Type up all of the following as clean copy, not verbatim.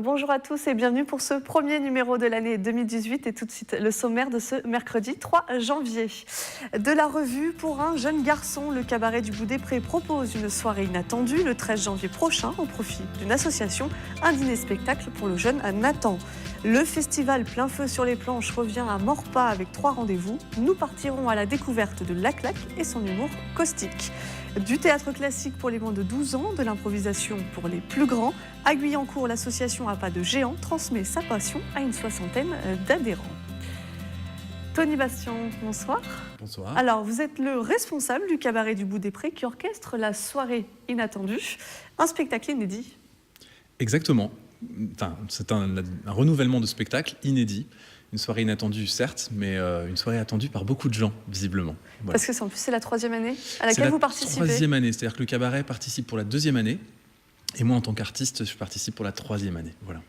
Bonjour à tous et bienvenue pour ce premier numéro de l'année 2018 et tout de suite le sommaire de ce mercredi 3 janvier. De la revue pour un jeune garçon, le cabaret du Bout des Prés propose une soirée inattendue le 13 janvier prochain au profit d'une association, un dîner-spectacle pour le jeune Nathan. Le festival Plein Feu sur les planches revient à Maurepas avec 3 rendez-vous. Nous partirons à la découverte de La Claque et son humour caustique. Du théâtre classique pour les moins de 12 ans, de l'improvisation pour les plus grands. À Guyancourt, l'association À Pas de Géant transmet sa passion à une soixantaine d'adhérents. Tony Bastien, bonsoir. Bonsoir. Alors, vous êtes le responsable du cabaret du Bout des Prés qui orchestre la soirée inattendue, un spectacle inédit. Exactement. Enfin, c'est un renouvellement de spectacle inédit. Une soirée inattendue, certes, mais une soirée attendue par beaucoup de gens, visiblement. Voilà. Parce que en plus, c'est la 3e année à laquelle vous participez. C'est la 3e année, c'est-à-dire que le cabaret participe pour la 2e année, et moi, en tant qu'artiste, je participe pour la 3e année. Voilà.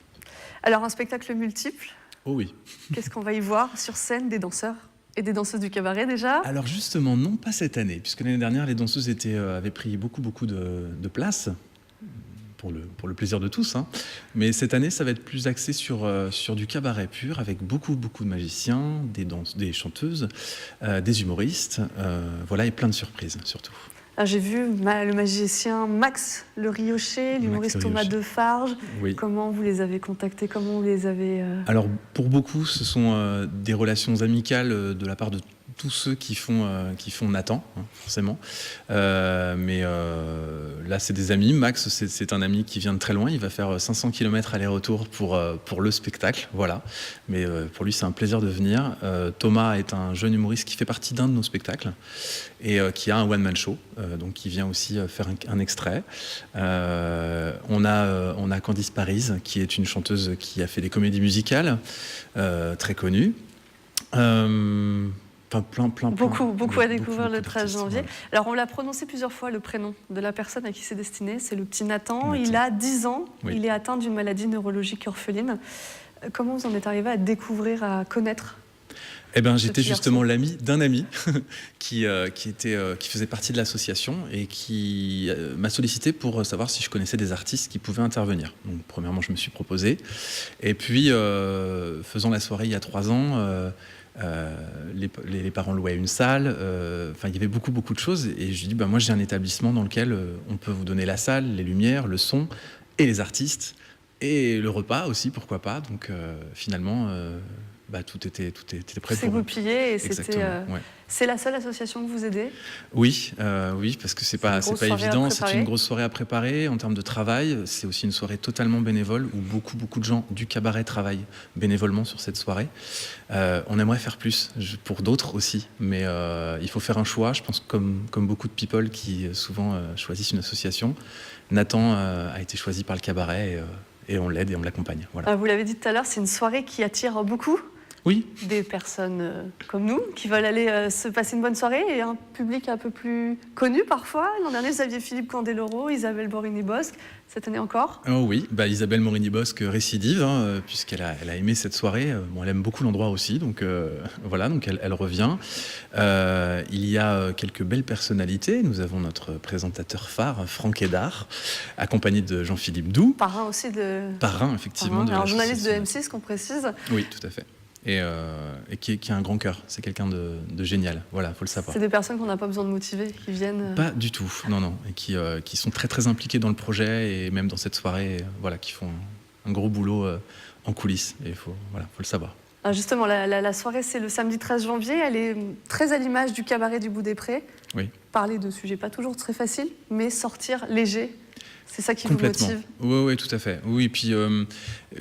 Alors, un spectacle multiple. Oh oui. Qu'est-ce qu'on va y voir sur scène? Des danseurs et des danseuses du cabaret, déjà? Alors justement, non pas cette année, puisque l'année dernière, les danseuses avaient pris beaucoup de place. Pour le plaisir de tous, hein. Mais cette année, ça va être plus axé sur du cabaret pur, avec beaucoup de magiciens, des chanteuses, des humoristes, voilà, et plein de surprises, surtout. Alors, j'ai vu le magicien Max Le Riochet, l'humoriste Thomas Defarge. Oui. Comment vous les avez contactés? Comment vous les avez... Alors, pour beaucoup, ce sont des relations amicales de la part de tous ceux qui font Nathan, hein, forcément. Mais là, c'est des amis. Max, c'est un ami qui vient de très loin. Il va faire 500 km aller-retour pour le spectacle. Voilà. Mais pour lui, c'est un plaisir de venir. Thomas est un jeune humoriste qui fait partie d'un de nos spectacles et qui a un one-man show. Donc, qui vient aussi faire un extrait. On a Candice Paris, qui est une chanteuse qui a fait des comédies musicales très connues. Beaucoup à découvrir le 13 janvier. Voilà. Alors, on l'a prononcé plusieurs fois, le prénom de la personne à qui c'est destiné. C'est le petit Nathan. Il a 10 ans. Oui. Il est atteint d'une maladie neurologique orpheline. Comment vous en êtes arrivé à découvrir, à connaître? Eh ben, j'étais justement l'ami d'un ami qui faisait partie de l'association et qui m'a sollicité pour savoir si je connaissais des artistes qui pouvaient intervenir. Donc, premièrement, je me suis proposé. Et puis, faisant la soirée il y a 3 ans... les parents louaient une salle, il y avait beaucoup de choses et je dis moi j'ai un établissement dans lequel on peut vous donner la salle, les lumières, le son et les artistes et le repas aussi, pourquoi pas. Donc finalement tout était prêt pour goupillé et ouais. C'est la seule association que vous aidez? Oui, parce que c'est pas évident. C'est une grosse soirée à préparer en termes de travail. C'est aussi une soirée totalement bénévole où beaucoup de gens du cabaret travaillent bénévolement sur cette soirée. On aimerait faire plus pour d'autres aussi, mais il faut faire un choix. Je pense comme beaucoup de people qui souvent choisissent une association. Nathan a été choisi par le cabaret et on l'aide et on l'accompagne. Voilà. Vous l'avez dit tout à l'heure, c'est une soirée qui attire beaucoup. Oui. Des personnes comme nous qui veulent aller se passer une bonne soirée et un public un peu plus connu parfois. L'an dernier, vous aviez Philippe Candeloro, Isabelle Morini-Bosque. Cette année encore? Oh oui, Isabelle Morini-Bosque récidive, puisqu'elle a aimé cette soirée. Elle aime beaucoup l'endroit aussi, donc voilà, donc elle revient. Il y a quelques belles personnalités. Nous avons notre présentateur phare, Franck Hédard, accompagné de Jean-Philippe Doux. Parrain aussi de... Parrain, effectivement. Alors, journaliste de M6, qu'on précise. Oui, tout à fait. Et qui a un grand cœur. C'est quelqu'un de génial. Voilà, faut le savoir. C'est des personnes qu'on n'a pas besoin de motiver, qui viennent... Pas du tout, non. Et qui sont très impliqués dans le projet et même dans cette soirée, voilà, qui font un gros boulot en coulisses. Et faut le savoir. Alors justement, la soirée, c'est le samedi 13 janvier. Elle est très à l'image du cabaret du Bout des Prés. Oui. Parler de sujets pas toujours très faciles, mais sortir léger. C'est ça qui vous motive? Oui, tout à fait. Oui, et puis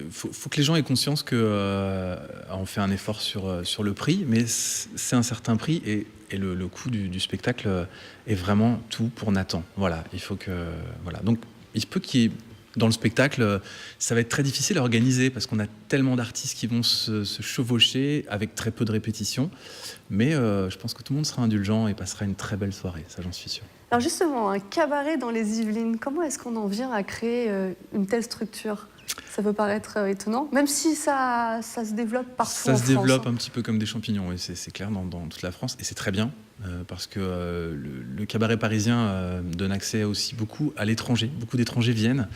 faut que les gens aient conscience qu'on fait un effort sur le prix, mais c'est un certain prix et le coût du spectacle est vraiment tout pour Nathan. Voilà, il faut que... Voilà. Donc, il se peut qu'il y ait... Dans le spectacle, ça va être très difficile à organiser parce qu'on a tellement d'artistes qui vont se chevaucher avec très peu de répétitions. Mais je pense que tout le monde sera indulgent et passera une très belle soirée, ça j'en suis sûr. Alors justement, un cabaret dans les Yvelines, comment est-ce qu'on en vient à créer une telle structure? Ça peut paraître étonnant, même si ça se développe partout en France. Ça se développe un petit peu comme des champignons, oui, c'est clair, dans toute la France. Et c'est très bien, parce que le cabaret parisien donne accès aussi beaucoup à l'étranger. Beaucoup d'étrangers viennent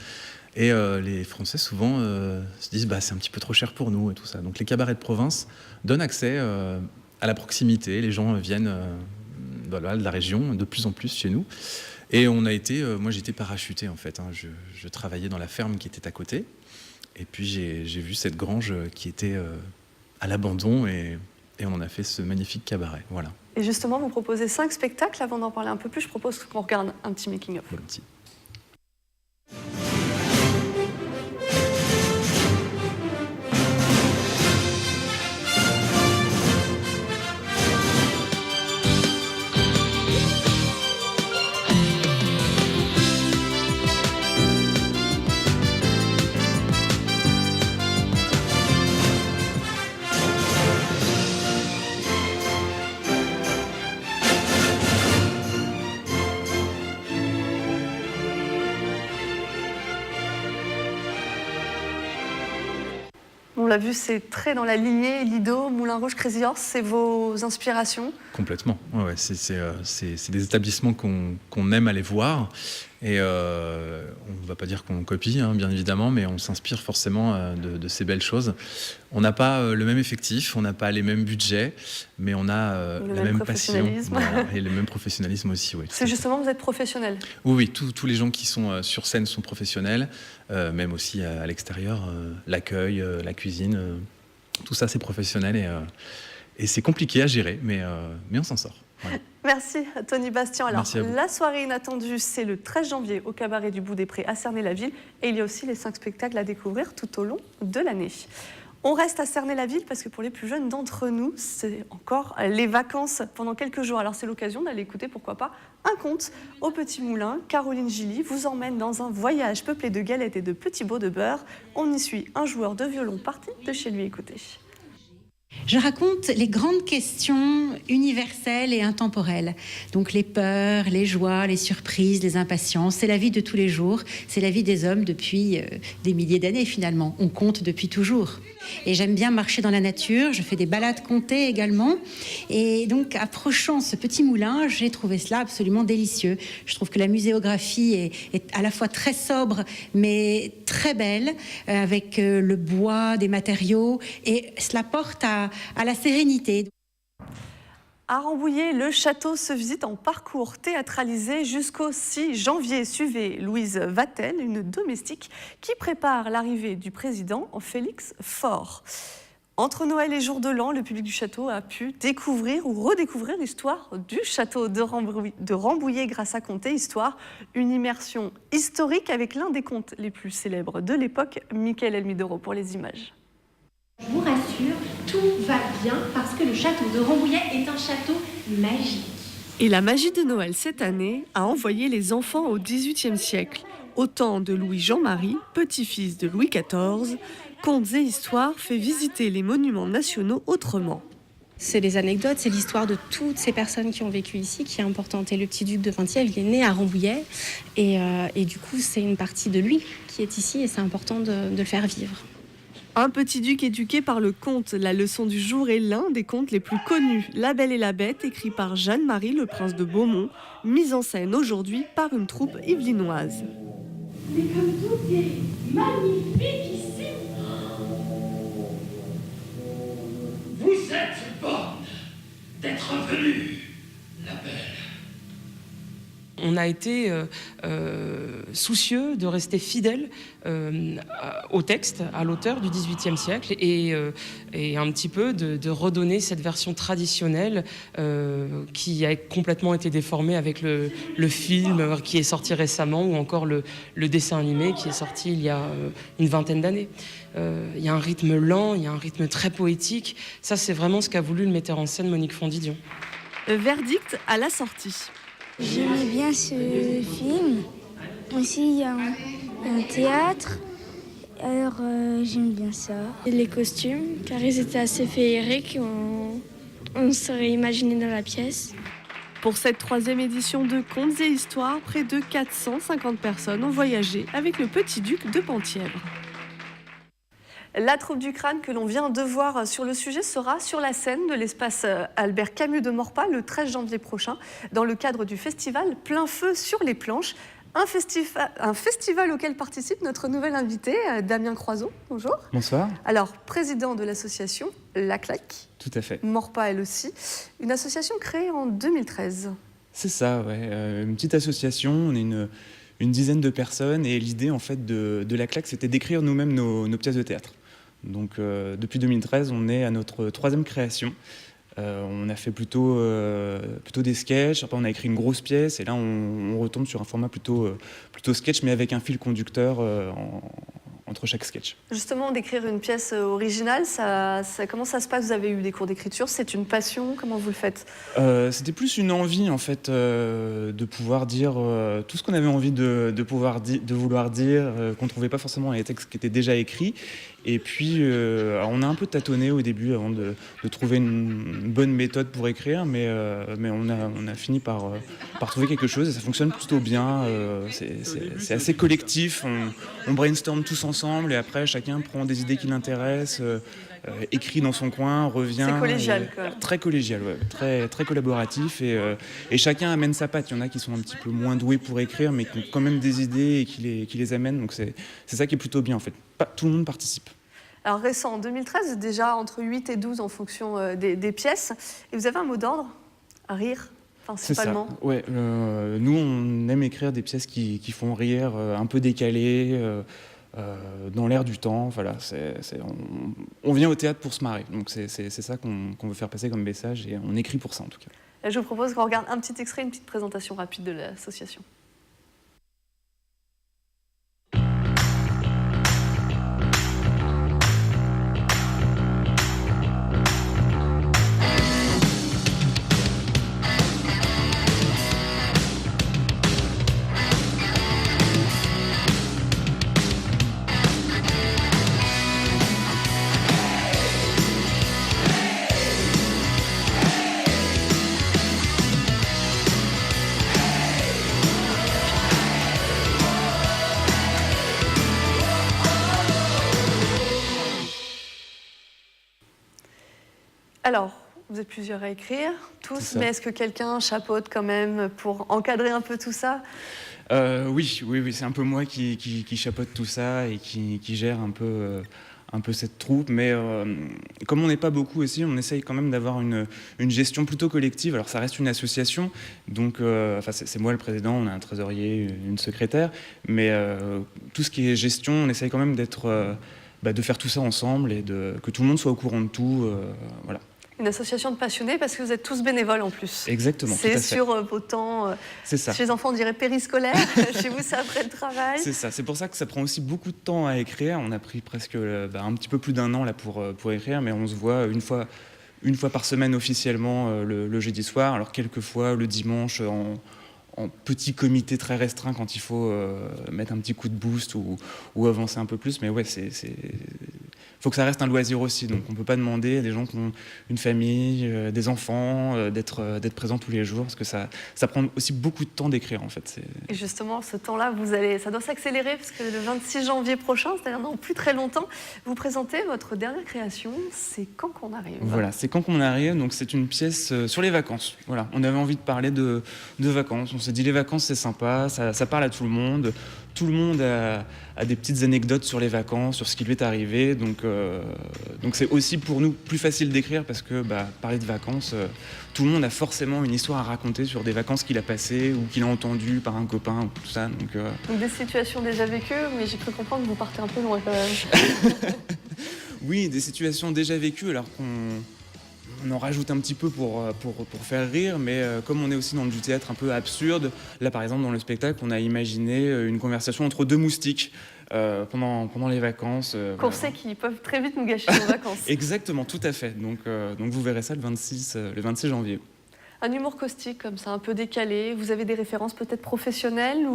Et les Français, souvent, se disent c'est un petit peu trop cher pour nous et tout ça. Donc les cabarets de province donnent accès à la proximité. Les gens viennent de la région de plus en plus chez nous. Et on a été, moi j'étais parachuté en fait. Je travaillais dans la ferme qui était à côté. Et puis j'ai vu cette grange qui était à l'abandon et on en a fait ce magnifique cabaret. Voilà. Et justement, vous proposez 5 spectacles. Avant d'en parler un peu plus, je propose qu'on regarde un petit making-of. Volontiers. On l'a vu, c'est très dans la lignée Lido, Moulin Rouge, Crazy Horse, c'est vos inspirations? Complètement. Ouais, c'est des établissements qu'on aime aller voir. Et on ne va pas dire qu'on copie, bien évidemment, mais on s'inspire forcément de ces belles choses. On n'a pas le même effectif, on n'a pas les mêmes budgets, mais on a la même passion. Voilà, et le même professionnalisme aussi. Oui, c'est justement, vous êtes professionnel? Oui, tous les gens qui sont sur scène sont professionnels, même aussi à l'extérieur, l'accueil, la cuisine, tout ça c'est professionnel et c'est compliqué à gérer, mais on s'en sort. Voilà. Merci Tony Bastien. Alors, Merci à vous. La soirée inattendue, c'est le 13 janvier au cabaret du Bout des Prés à Cernay-la-Ville. Et il y a aussi les 5 spectacles à découvrir tout au long de l'année. On reste à Cernay-la-Ville parce que pour les plus jeunes d'entre nous, c'est encore les vacances pendant quelques jours. Alors c'est l'occasion d'aller écouter, pourquoi pas, un conte au Petit Moulin. Caroline Gilly vous emmène dans un voyage peuplé de galettes et de petits bouts de beurre. On y suit un joueur de violon parti de chez lui. Écoutez. Je raconte les grandes questions universelles et intemporelles. Donc les peurs, les joies, les surprises, les impatiences. C'est la vie de tous les jours. C'est la vie des hommes depuis des milliers d'années finalement. On compte depuis toujours. Et j'aime bien marcher dans la nature. Je fais des balades contées également. Et donc approchant ce petit moulin, j'ai trouvé cela absolument délicieux. Je trouve que la muséographie est à la fois très sobre mais très belle, avec le bois, des matériaux. Et cela porte à la sérénité. À Rambouillet, le château se visite en parcours théâtralisé jusqu'au 6 janvier. Suivez Louise Vatel, une domestique qui prépare l'arrivée du président Félix Faure. Entre Noël et Jour de l'An, le public du château a pu découvrir ou redécouvrir l'histoire du château de Rambouillet grâce à Conté Histoire, une immersion historique avec l'un des contes les plus célèbres de l'époque, Michael Elmidoro pour les images. Je vous rassure, tout va bien parce que le château de Rambouillet est un château magique. Et la magie de Noël cette année a envoyé les enfants au XVIIIe siècle, au temps de Louis-Jean-Marie, petit-fils de Louis XIV. Contes et Histoires fait visiter les monuments nationaux autrement. C'est les anecdotes, c'est l'histoire de toutes ces personnes qui ont vécu ici qui est importante. Et le petit duc de Penthièvre, il est né à Rambouillet et du coup, c'est une partie de lui qui est ici et c'est important de le faire vivre. Un petit duc éduqué par le conte. La leçon du jour est l'un des contes les plus connus. La Belle et la Bête, écrit par Jeanne-Marie, le prince de Beaumont, mise en scène aujourd'hui par une troupe yvelinoise. Mais comme tout est magnifique ici. Vous êtes bonne d'être venue, la belle. On a été soucieux de rester fidèle au texte, à l'auteur du XVIIIe siècle et un petit peu de redonner cette version traditionnelle qui a complètement été déformée avec le film qui est sorti récemment ou encore le dessin animé qui est sorti il y a une vingtaine d'années. Il y a un rythme lent, il y a un rythme très poétique. Ça, c'est vraiment ce qu'a voulu le metteur en scène Monique Fondidion. Verdict à la sortie. J'aimais bien ce film. Aussi, il y a un théâtre. Alors, j'aime bien ça. Et les costumes, car ils étaient assez féeriques. On serait imaginé dans la pièce. Pour cette 3e édition de Contes et Histoires, près de 450 personnes ont voyagé avec le petit duc de Penthièvre. La troupe du crâne que l'on vient de voir sur le sujet sera sur la scène de l'espace Albert Camus de Maurepas le 13 janvier prochain dans le cadre du festival Plein Feu sur les planches. Un festival auquel participe notre nouvel invité, Damien Croizon. Bonjour. Bonsoir. Alors, président de l'association La Claque. Tout à fait. Morpa, elle aussi. Une association créée en 2013. C'est ça, ouais. Une petite association, on est une dizaine de personnes et l'idée en fait de La Claque, c'était d'écrire nous-mêmes nos pièces de théâtre. Donc depuis 2013, on est à notre 3e création. On a fait plutôt des sketchs, après on a écrit une grosse pièce et là on retombe sur un format plutôt sketch mais avec un fil conducteur entre chaque sketch. Justement, d'écrire une pièce originale, comment ça se passe? Vous avez eu des cours d'écriture? C'est une passion? Comment vous le faites? C'était plus une envie en fait de pouvoir dire tout ce qu'on avait envie de vouloir dire, qu'on ne trouvait pas forcément dans les textes qui étaient déjà écrits. Et puis, on a un peu tâtonné au début avant de trouver une bonne méthode pour écrire, mais on a fini par trouver quelque chose et ça fonctionne plutôt bien. C'est assez collectif, on brainstorm tous ensemble et après chacun prend des idées qui l'intéressent, écrit dans son coin, revient. C'est collégial, quoi. Très collégial, ouais, très, très collaboratif et chacun amène sa patte. Il y en a qui sont un petit peu moins doués pour écrire, mais qui ont quand même des idées et qui les amènent. Donc c'est ça qui est plutôt bien en fait. Tout le monde participe. Alors récent, en 2013, déjà entre 8 et 12 en fonction des pièces. Et vous avez un mot d'ordre? Rire, principalement. C'est ça, ouais. Nous, on aime écrire des pièces qui font rire, un peu décalées, dans l'air du temps. Voilà, on vient au théâtre pour se marrer. Donc c'est ça qu'on veut faire passer comme message et on écrit pour ça en tout cas. Et je vous propose qu'on regarde un petit extrait, une petite présentation rapide de l'association. Alors, vous êtes plusieurs à écrire, tous, mais est-ce que quelqu'un chapeaute quand même pour encadrer un peu tout ça? Oui, c'est un peu moi qui chapeaute tout ça et qui gère un peu cette troupe, mais comme on n'est pas beaucoup aussi, on essaye quand même d'avoir une gestion plutôt collective. Alors ça reste une association, donc c'est moi le président, on a un trésorier, une secrétaire, mais tout ce qui est gestion, on essaye quand même de faire tout ça ensemble et que tout le monde soit au courant de tout, voilà. Une association de passionnés parce que vous êtes tous bénévoles en plus. Exactement. C'est sur vos temps. C'est ça. Chez les enfants, on dirait périscolaire. Chez vous, c'est après le travail. C'est ça. C'est pour ça que ça prend aussi beaucoup de temps à écrire. On a pris presque un petit peu plus d'1 an là pour écrire, mais on se voit une fois par semaine officiellement le jeudi soir. Alors quelquefois le dimanche en petit comité très restreint quand il faut mettre un petit coup de boost ou avancer un peu plus. Mais ouais, faut que ça reste un loisir aussi. Donc on ne peut pas demander à des gens qui ont une famille, des enfants, d'être présents tous les jours, parce que ça prend aussi beaucoup de temps d'écrire en fait. Et justement, ce temps-là, ça doit s'accélérer, parce que le 26 janvier prochain, c'est-à-dire dans plus très longtemps, vous présentez votre dernière création, C'est quand qu'on arrive. Voilà, C'est quand qu'on arrive. Donc c'est une pièce sur les vacances. Voilà, on avait envie de parler de vacances. On s'est dit les vacances c'est sympa, ça parle à tout le monde. Tout le monde a des petites anecdotes sur les vacances, sur ce qui lui est arrivé. Donc c'est aussi pour nous plus facile d'écrire parce que parler de vacances, tout le monde a forcément une histoire à raconter sur des vacances qu'il a passées ou qu'il a entendues par un copain ou tout ça. Donc des situations déjà vécues, mais j'ai cru comprendre que vous partez un peu loin quand même. Oui, des situations déjà vécues alors qu'on en rajoute un petit peu pour faire rire, mais comme on est aussi dans du théâtre un peu absurde, là par exemple dans le spectacle, on a imaginé une conversation entre 2 moustiques pendant les vacances. Qu'on sait qu'ils peuvent très vite nous gâcher nos vacances. Exactement, tout à fait. Donc vous verrez ça le 26 janvier. Un humour caustique comme ça, un peu décalé. Vous avez des références peut-être professionnelles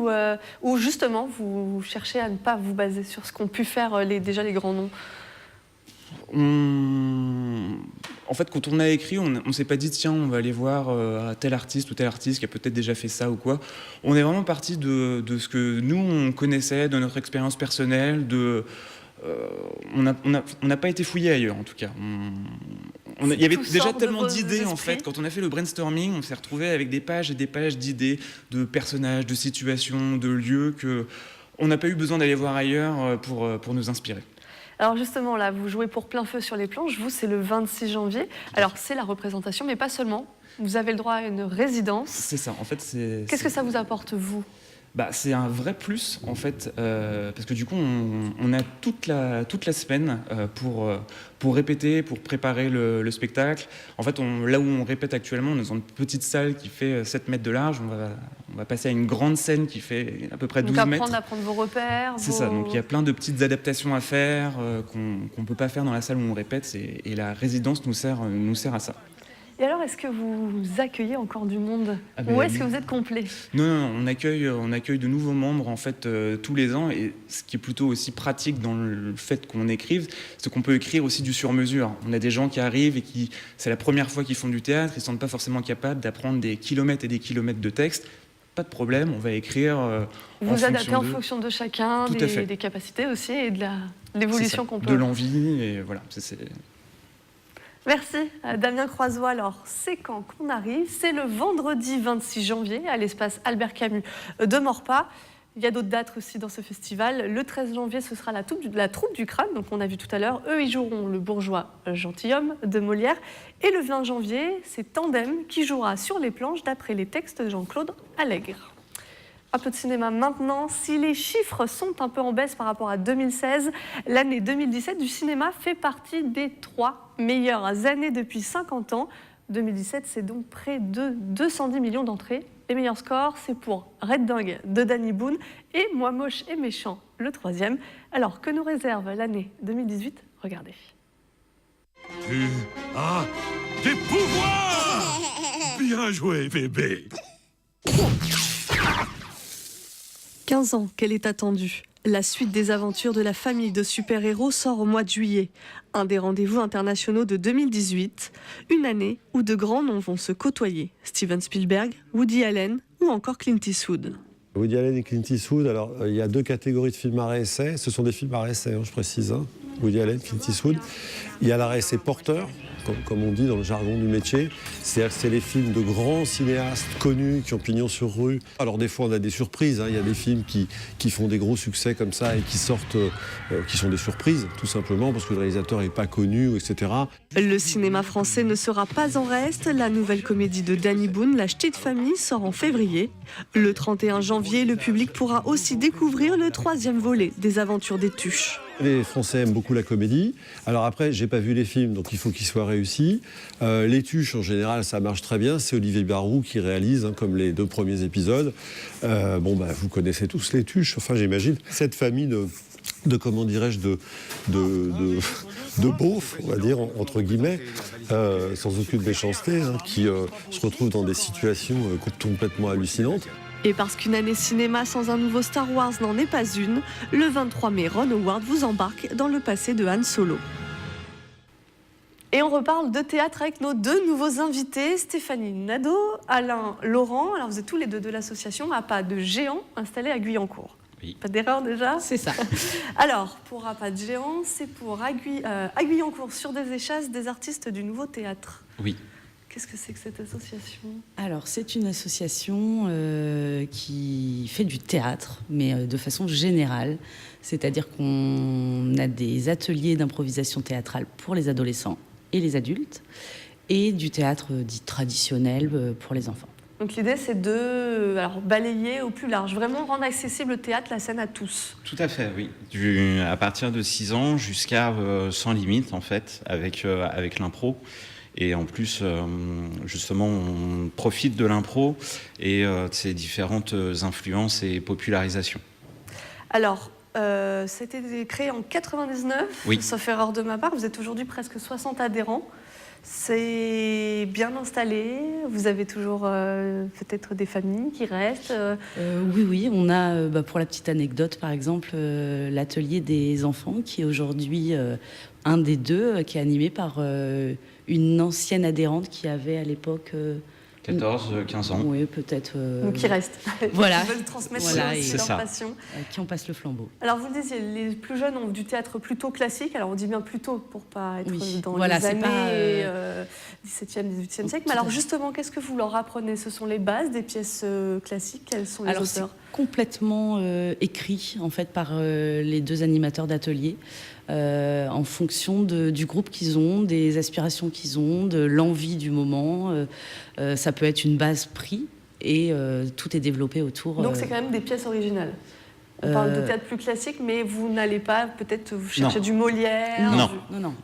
ou justement vous cherchez à ne pas vous baser sur ce qu'ont pu faire déjà les grands noms? En fait, quand on a écrit, on ne s'est pas dit tiens, on va aller voir tel artiste ou tel artiste qui a peut-être déjà fait ça ou quoi. On est vraiment parti de ce que nous on connaissait, de notre expérience personnelle. On n'a pas été fouillé ailleurs en tout cas. Il y avait Tout déjà sort de tellement vos d'idées en esprits. fait. Quand on a fait le brainstorming, on s'est retrouvé avec des pages et des pages d'idées, de personnages, de situations, de lieux que on n'a pas eu besoin d'aller voir ailleurs pour nous inspirer. Alors justement, là, vous jouez pour plein feu sur les planches. Vous, c'est le 26 janvier. Alors, c'est la représentation, mais pas seulement. Vous avez le droit à une résidence. C'est ça, en fait. Qu'est-ce que ça vous apporte, vous ? C'est un vrai plus, en fait, parce que du coup, on a toute la semaine pour répéter, pour préparer le spectacle. En fait, là où on répète actuellement, on est dans une petite salle qui fait 7 mètres de large. On va passer à une grande scène qui fait à peu près 12 mètres. Donc apprendre vos repères. C'est ça, donc il y a plein de petites adaptations à faire qu'on ne peut pas faire dans la salle où on répète, et la résidence nous sert à ça. Et alors, est-ce que vous accueillez encore du monde ? Ou est-ce que vous êtes complet ? Non, on accueille de nouveaux membres en fait tous les ans, et ce qui est plutôt aussi pratique dans le fait qu'on écrive, c'est qu'on peut écrire aussi du sur-mesure. On a des gens qui arrivent et c'est la première fois qu'ils font du théâtre, ils ne se sentent pas forcément capables d'apprendre des kilomètres et des kilomètres de texte. Pas de problème, on va écrire vous adaptez en fonction de chacun, des capacités aussi et de l'évolution qu'on peut... De l'envie, et voilà, Merci Damien Croisois. Alors, c'est quand qu'on arrive ? C'est le vendredi 26 janvier à l'espace Albert Camus de Maurepas. Il y a d'autres dates aussi dans ce festival. Le 13 janvier, ce sera la troupe du Crâne, donc on a vu tout à l'heure. Eux, ils joueront le bourgeois gentilhomme de Molière. Et le 20 janvier, c'est Tandem qui jouera sur les planches d'après les textes de Jean-Claude Allègre. Un peu de cinéma maintenant. Si les chiffres sont un peu en baisse par rapport à 2016, l'année 2017 du cinéma fait partie des 3 meilleures années depuis 50 ans. 2017, c'est donc près de 210 millions d'entrées. Les meilleurs scores, c'est pour Red Dingue de Danny Boone et Moi moche et méchant, le 3e. Alors, que nous réserve l'année 2018 ? Regardez. Tu as des pouvoirs! Bien joué, bébé! 15 ans qu'elle est attendue. La suite des aventures de la famille de super-héros sort au mois de juillet. Un des rendez-vous internationaux de 2018. Une année où de grands noms vont se côtoyer. Steven Spielberg, Woody Allen ou encore Clint Eastwood. Woody Allen et Clint Eastwood, alors il y a 2 catégories de films à réessai. Ce sont des films à réessai, je précise. Woody Allen, Clint Eastwood. Il y a la réessai porteur, comme on dit dans le jargon du métier. C'est-à-dire que c'est les films de grands cinéastes connus qui ont pignon sur rue. Alors des fois on a des surprises, il y a des films qui font des gros succès comme ça et qui sortent, qui sont des surprises tout simplement parce que le réalisateur n'est pas connu, etc. Le cinéma français ne sera pas en reste. La nouvelle comédie de Danny Boone, La Ch'tite Famille, sort en février. Le 31 janvier, le public pourra aussi découvrir le 3e volet des Aventures des Tuches. Les Français aiment beaucoup la comédie. Alors après, j'ai pas vu les films, donc il faut qu'ils soient réussis. Les Tuches, en général, ça marche très bien. C'est Olivier Barrou qui réalise, comme les 2 premiers épisodes. Vous connaissez tous les Tuches, enfin j'imagine. Cette famille de comment dirais-je, de beaufs, on va dire, entre guillemets, sans aucune méchanceté, qui se retrouvent dans des situations complètement hallucinantes. Et parce qu'une année cinéma sans un nouveau Star Wars n'en est pas une, le 23 mai, Ron Howard vous embarque dans le passé de Han Solo. Et on reparle de théâtre avec nos 2 nouveaux invités, Stéphanie Nadeau, Alain Laurent. Alors vous êtes tous les 2 de l'association À Pas de Géant, installée à Guyancourt. Oui. Pas d'erreur déjà ? C'est ça. Alors, pour À Pas de Géant, c'est pour à Guyancourt, sur des échasses, des artistes du nouveau théâtre. Oui. Qu'est-ce que c'est que cette association ? Alors, c'est une association qui fait du théâtre, mais de façon générale. C'est-à-dire qu'on a des ateliers d'improvisation théâtrale pour les adolescents et les adultes, et du théâtre dit traditionnel pour les enfants. Donc l'idée, c'est de balayer au plus large, vraiment rendre accessible le théâtre, la scène à tous. Tout à fait, oui. À partir de 6 ans jusqu'à sans limite, en fait, avec l'impro. Et en plus, justement, on profite de l'impro et de ses différentes influences et popularisations. Alors, c'était créé en 99, oui. Sauf erreur de ma part. Vous êtes aujourd'hui presque 60 adhérents. C'est bien installé. Vous avez toujours peut-être des familles qui restent. Oui. On a, pour la petite anecdote, par exemple, l'atelier des enfants, qui est aujourd'hui un des 2, qui est animé par une ancienne adhérente qui avait à l'époque... 14, 15 ans. Oui, peut-être. Donc qui restent. Voilà. Qui veulent transmettre Voilà, aussi c'est leur ça. passion. Qui en passe le flambeau. Alors vous le disiez, les plus jeunes ont du théâtre plutôt classique. Alors on dit bien plutôt pour pas être dans Voilà, les c'est années pas, 17e, 18e siècle. Mais alors justement, qu'est-ce que vous leur apprenez? Ce sont les bases des pièces classiques. Quels sont les Alors c'est auteurs? complètement écrit en fait par les deux animateurs d'atelier en fonction du groupe qu'ils ont, des aspirations qu'ils ont, de l'envie du moment. Ça peut être une base pris et tout est développé autour. Donc c'est quand même des pièces originales. On parle de théâtre plus classique, mais vous n'allez pas peut-être vous chercher du Molière.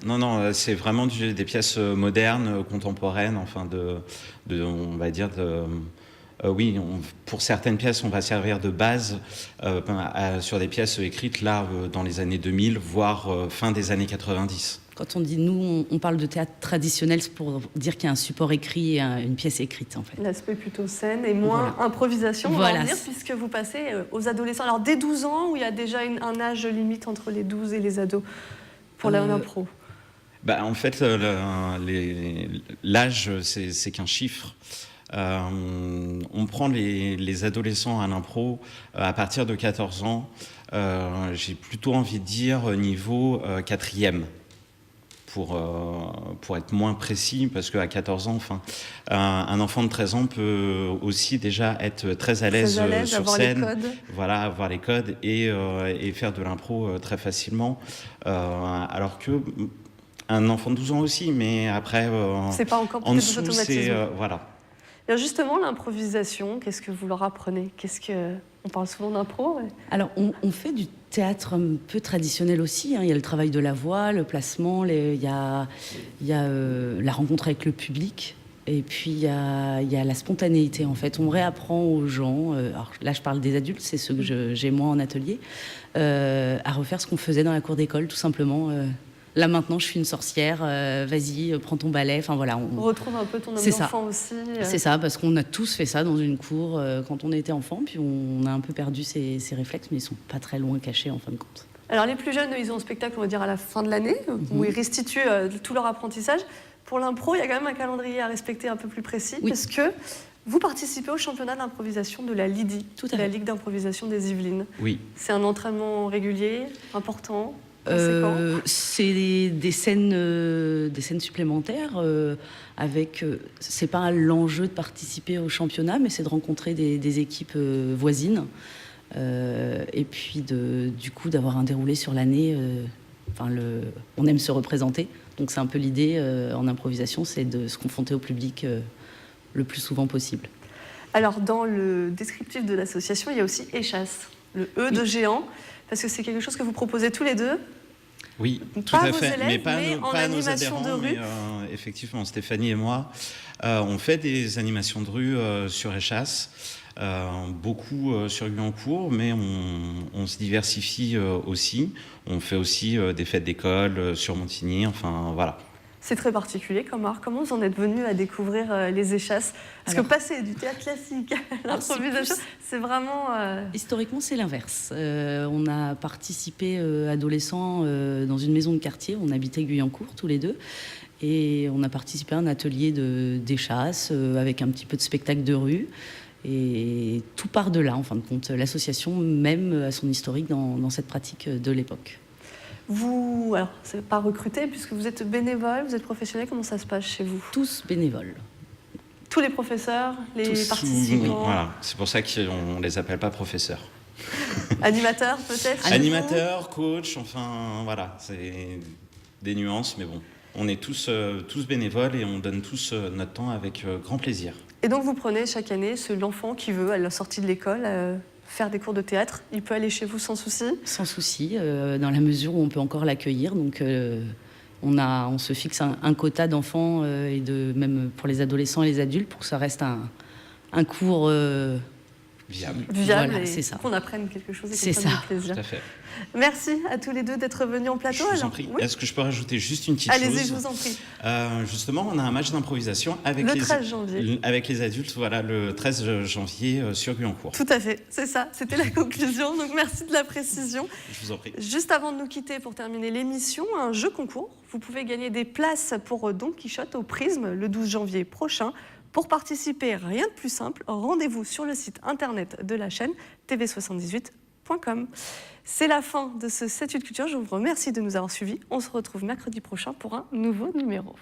Non, c'est vraiment des pièces modernes, contemporaines, enfin on va dire oui, pour certaines pièces, on va servir de base sur des pièces écrites là dans les années 2000, voire fin des années 90. Quand on dit nous, on parle de théâtre traditionnel, c'est pour dire qu'il y a un support écrit et une pièce écrite en fait. L'aspect plutôt scène et moins improvisation, on va en dire, puisque vous passez aux adolescents. Alors dès 12 ans, où il y a déjà un âge limite entre les 12 et les ados pour l'impro? En fait, l'âge, c'est qu'un chiffre. On prend les adolescents à l'impro à partir de 14 ans, j'ai plutôt envie de dire niveau 4e. Pour être moins précis, parce qu'à 14 ans, un enfant de 13 ans peut aussi déjà être très à l'aise sur scène, voilà, avoir les codes et faire de l'impro très facilement, alors que un enfant de 12 ans aussi, mais après, c'est pas encore en dessous, c'est voilà. Alors justement, l'improvisation, qu'est-ce que vous leur apprenez? On parle souvent d'impro. Alors, on fait du théâtre un peu traditionnel aussi. Il y a le travail de la voix, le placement, il y a la rencontre avec le public. Et puis, il y a la spontanéité, en fait. On réapprend aux gens, alors là, je parle des adultes, c'est ceux que j'ai moi en atelier, à refaire ce qu'on faisait dans la cour d'école, tout simplement. Là, maintenant, je suis une sorcière, vas-y, prends ton balai. Enfin, voilà, on retrouve un peu ton âme d'enfant aussi. C'est ça, parce qu'on a tous fait ça dans une cour quand on était enfant, puis on a un peu perdu ces réflexes, mais ils sont pas très loin cachés, en fin de compte. Alors, les plus jeunes, ils ont un spectacle, on va dire, à la fin de l'année, où ils restituent tout leur apprentissage. Pour l'impro, il y a quand même un calendrier à respecter un peu plus précis, parce que vous participez au championnat d'improvisation de la LIDI, la Ligue d'improvisation des Yvelines. Oui. C'est un entraînement régulier, important? C'est des scènes supplémentaires avec. C'est pas l'enjeu de participer au championnat, mais c'est de rencontrer des équipes voisines et puis du coup d'avoir un déroulé sur l'année. On aime se représenter, donc c'est un peu l'idée en improvisation, c'est de se confronter au public le plus souvent possible. Alors dans le descriptif de l'association, il y a aussi Échasse, le E de géant, parce que c'est quelque chose que vous proposez tous les deux. Oui, tout à fait, mais pas nos adhérents, de rue. Mais effectivement, Stéphanie et moi, on fait des animations de rue sur Échasse, beaucoup sur Guyancourt, mais on se diversifie aussi. On fait aussi des fêtes d'école sur Montigny, enfin voilà. C'est très particulier comme art. Comment vous en êtes venu à découvrir les Échasses? Parce que passer du théâtre classique à l'improvisation, c'est vraiment... Historiquement, c'est l'inverse. On a participé adolescents dans une maison de quartier. On habitait Guyancourt tous les deux. Et on a participé à un atelier d'Échasses avec un petit peu de spectacle de rue. Et tout part de là, en fin de compte. L'association même a son historique dans cette pratique de l'époque. Vous, alors, c'est pas recruté puisque vous êtes bénévole, vous êtes professionnel, comment ça se passe chez vous? Tous bénévoles. Tous les professeurs, les participants? Voilà, c'est pour ça qu'on les appelle pas professeurs. Animateurs peut-être? Animateurs, coach, enfin voilà, c'est des nuances, mais bon. On est tous bénévoles et on donne tous notre temps avec grand plaisir. Et donc vous prenez chaque année l'enfant qui veut, à la sortie de l'école, faire des cours de théâtre, il peut aller chez vous sans souci? Sans souci, dans la mesure où on peut encore l'accueillir. Donc on se fixe un quota d'enfants et même pour les adolescents et les adultes pour que ça reste un cours viable. Voilà, c'est ça. Qu'on apprenne quelque chose et c'est qu'on ça. prenne du plaisir. Tout à fait. Merci à tous les deux d'être venus en plateau. Je vous en prie. Oui. Est-ce que je peux rajouter juste une petite chose? Allez-y, je vous en prie. Justement, on a un match d'improvisation avec le 13 janvier. Avec les adultes, voilà, le 13 janvier sur Guyancourt. Tout à fait, c'est ça, c'était la conclusion. Donc merci de la précision. Je vous en prie. Juste avant de nous quitter, pour terminer l'émission, un jeu concours. Vous pouvez gagner des places pour Don Quichotte au Prisme le 12 janvier prochain. Pour participer, rien de plus simple, rendez-vous sur le site internet de la chaîne tv78.com. C'est la fin de ce 7-8 Culture. Je vous remercie de nous avoir suivis. On se retrouve mercredi prochain pour un nouveau numéro.